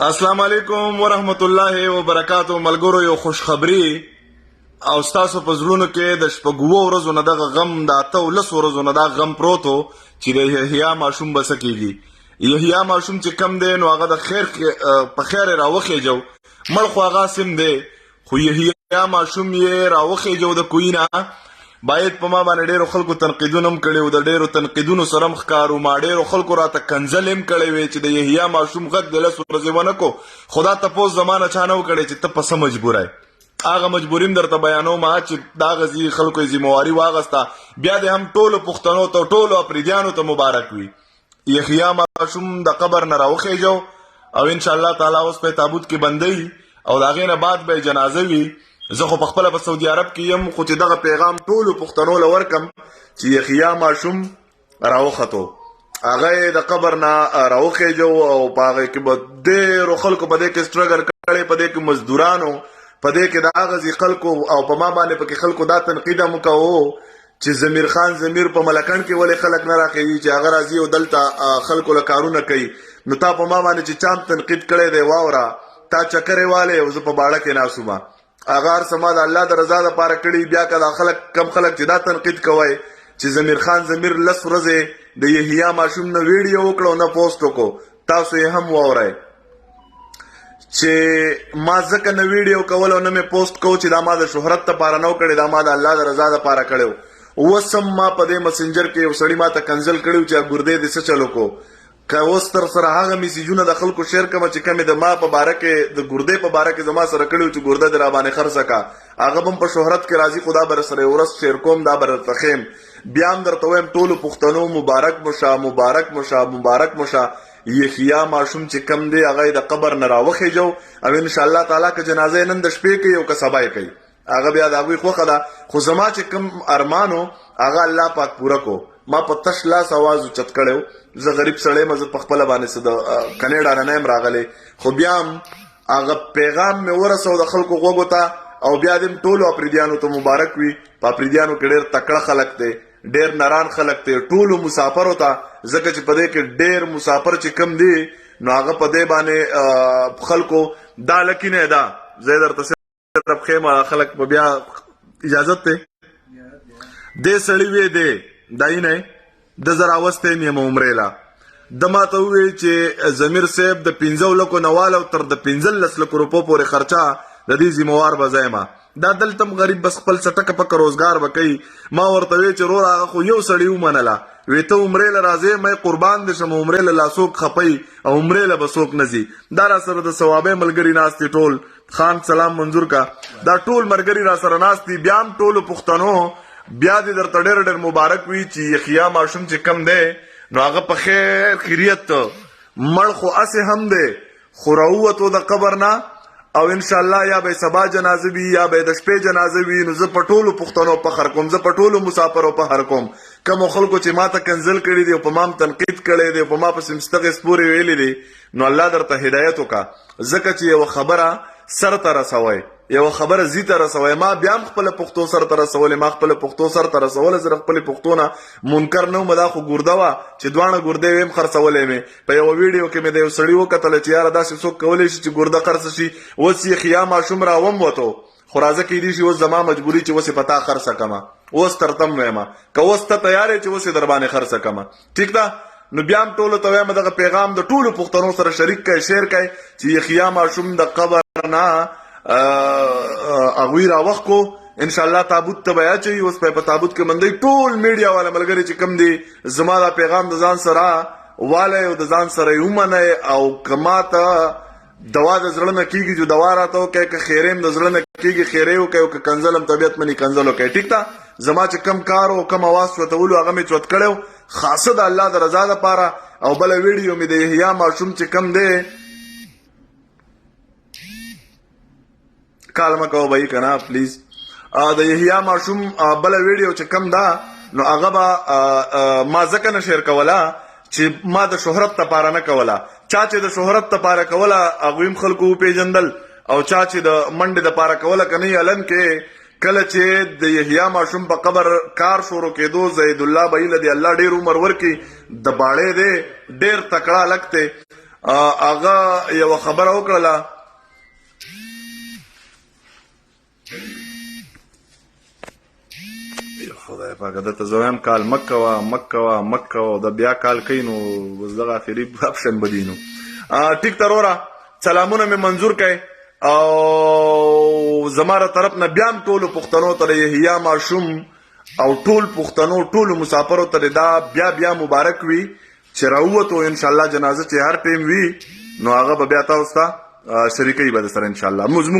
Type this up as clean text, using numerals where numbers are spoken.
السلام علیکم ورحمت الله وبرکاتو. ملګرو یو خوشخبری او تاسو په زړونو کې د شپږو ورځو نه دغه غم د 18 ورځو نه دا غم پروتو چې د یحیی ماشوم بس کېږي. یحیی ماشوم چې کم دی نو هغه د خیر په خیر راوخیجو مړ خو هغه سم دی خو یحیی ماشوم یې راوخیجو د کوینه باید په ما باندې ډیرو خلکو تنقیدونه هم کړي د ډیرو تنقیدونو سره مخکارو ما ډیرو خلکو راته کنځل هم کړي وي چې د یحیی ماشوم غږ د 10 ورځې ونه کو خدا تاسو زمانه چانه وکړي چې ته په سم مجبورای هغه مجبوریم درته بیانوم چې دا غزي خلکو ذمہواری واغستا بیا د هم ټولو پښتنو ته ټولو افریدیانو ته مبارک وي. یحیی ماشوم د قبر نه راوخیجو او ان شاء الله تعالی اوس په تابوت کې بندي او دا غینه بعد به جنازه وي. زه خو په خپل په سعودي عرب کې يم خو چې دغه پیغام ټولو پښتنو لور کم چې یحیی ماشوم راوخته هغه د قبر نه راوخیجو او پاغه کې به ډېر خلکو په دې کې سټرګل کړي په دې کې مزدورانو په دې کې د غزي خلکو او په ما باندې په کې خلکو دا تنقید مکو چې زمیر خان زمیر په ملکن کې ولې خلک نه راخي چې هغه راځي او دلته خلکو له کارونه کوي نو تا په ما باندې چې چام تنقید کړي دی واورا تا چکرې والے او زه په باړه کې ناسومه اگر سما د الله د رضا لپاره کړي بیا کله خلک کم خلک چې دا تنقید کوي چې زمیر خان زمیر لس ورځې د یحیی ماشوم نه ویډیو وکړو نه پوسټ وکړو تاسو یې هم واورئ چې ما ځکه نه ویډیو کول او نه مې پوسټ کو چې دا ما د شهرت لپاره نه کړي دا ما د الله د رضا لپاره کړو وسم ما په دې مسنجر کې یو سړی ما ته کنزل کړو چې ګردې دې څه چلو کو که اوس تر سره هغه میسیجونه د خلکو شیر کوم چې کمی د ما په باره کې د ګردې په باره کې زما سره کړي چې ګرده در باندې خرڅه کا هغه هم په شهرت کې راځي خدا بر سره ورس شیر کوم دا بر تخیم بیا هم درته وایم ټولو پښتنو مبارک مشه مبارک مشه مبارک مشه. یحیی ماشوم چې کم دی هغه د قبر نه راوخیجو او ان شاء الله تعالی که جنازه نن د شپې کوي او که سبا کوي هغه بیا د هغوی خوښه ده خو زما چې کم ارمانو هغه الله پاک پوره کو. ما په تش لاس आवाज اوچت کړو زه غریب سړی مزه په خپل باندې سده کنیډا نه نیم راغلی خو بیا هغه پیغام مې ورسو د خلکو غوږو ته او بیا دې ټولو افریدیانو ته مبارک وي. په افریدیانو کې ډېر تکړه خلک دی ډېر نران خلک دی ټولو مسافرو ته ځکه چې په دې کې ډېر مسافر چې کم دی نو هغه په دې باندې خلکو دا لکې نه ده زه درته صرف خیمه خلک په بیا اجازت ته دې سړی وی دی دای نه د زراوسته نیم عمرېلا د ماته وی چې زمیر صاحب د 15 لکو نواله تر د 15 لکو روپو پورې خرچا د دې ذمہوار بځایما دا دلته غریب بس خپل سټک پک روزګار وکي ما ورته وی چې رور هغه خو یو سړی ومنله وی ته عمرېلا راځي مې قربان دې شم عمرېلا لاسوک خپي او عمرېلا بسوک نزي دا را سره د ثوابه ملګری ناستي ټول خان سلام منظور کا دا ټول مرګري را سره ناستي بیا ټول پښتنو بیا دې درته ډېر ډېر مبارک وي چې یحیی ماشوم چې کم دی نو هغه په خیر خیریت مړ خو اسې هم دی خو راووتو د قبر نه او ان شاء الله یا به سبا جنازه وي یا به د شپې جنازه وي نو زه په ټولو پښتنو فخر کوم زه په ټولو مسافرو فخر کوم کوم خلکو چې ما ته کنزل کړي دي او په ما تنقید کړي دي په ما په سمستغه سپوري ویلي دي نو الله درته هدایت وکا ځکه چې یو خبره سر ته رسوي یو خبره زی ته رسوي ما بیا خپل پښتو سر ته رسول ما خپل پښتو سر ته رسول زه خپل پښتونه منکر نه مدا خو ګوردا وا چې دوانه ګردې ويم خرڅولې مې په یو ویډیو کې مې د یو سړی وکتل چې یار داسې څوک کولای شي چې ګوردا خرڅ شي اوس یحیی ماشوم را وم وته خو راځه کې دي شي اوس زما مجبوری چې اوس پتا خرڅه کما اوس ترتم وایم که اوس ته تیار چې اوس در باندې خرڅه کما ټیک ده نو بیا ټولو ته وایم دغه پیغام د ټولو پښتنو سره شریک کړئ شیر کړئ چې یحیی ماشوم د قبر نه اغوی را وخت کو ان شاء الله تابوت ته بیا چي اوس په تابوت کې مندي ټول میډیا والا ملګری چې کم دي زما دا پیغام د ځان سره واله او د ځان سره یومنه او کما ته دوا د زړه نه کیږي جو دوا راته کوي که خیرم د زړه نه کیږي خیره او کوي کنزلم طبيعت منی کنزلو کوي ټیک تا زما چې کم کار او کم आवाज وتولو هغه می چوت کړو خاصه د الله د رضا لپاره او بل ویډیو می د یحیی ماشوم چې کم دی کالمه کو بھائی کنا پلیز د یحیی ماشوم بل ویډیو چې کم دا نو هغه با ما ځکه نه شیر کولا چې ما د شهرت لپاره نه کولا چا چې د شهرت لپاره کولا هغه خلکو پیژندل او چا چې د منډه لپاره کولا کني علن کې کله چې د یحیی ماشوم په قبر کار شروع کېدو زید الله بهیل دی الله ډیر عمر ورکی د باړې دی ډیر تکړه لګته هغه یو خبره وکړله خدای پاک دته زویم کال مکه د بیا کال کوي نو بس دغه اخري اپشن بدی نو ټیک تروره سلامونه مې منظور کړئ او زما له طرف نه بیا هم ټولو پښتنو ته د یحیی ماشوم او ټول پښتنو ټولو مسافرو ته دا بیا مبارک وي چې راووتو انشاءالله جنازه چې هر ټیم وي نو هغه به بیا تاسو ته شریکوي به در سره انشاءالله.